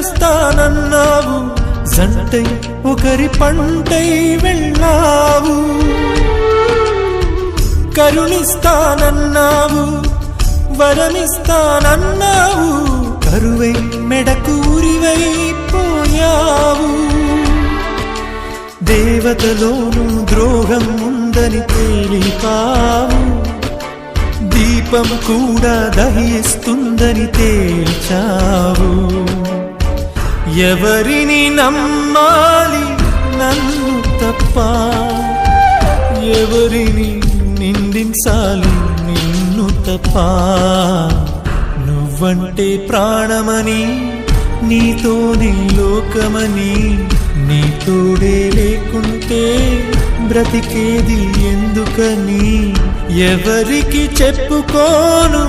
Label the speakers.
Speaker 1: కరుణిస్తానన్నావు, జంటై ఒకరి పంటై వెళ్ళావు. కరుణిస్తానన్నావు, వరమిస్తానన్నావు, కరువై మెడకూరివైపోయావు. దేవతలోనూ ద్రోహం ఉందని తేలిపావు, దీపం కూడా దహిస్తుందని తేల్చావు. ఎవరిని నమ్మాలి నన్ను తప్ప, ఎవరిని నిందించాలి నిన్ను తప్ప. నువ్వంటే ప్రాణమని, నీతోనే లోకమని, నీ తోడే లేకుంటే బ్రతికేది ఎందుకని ఎవరికి చెప్పుకోను.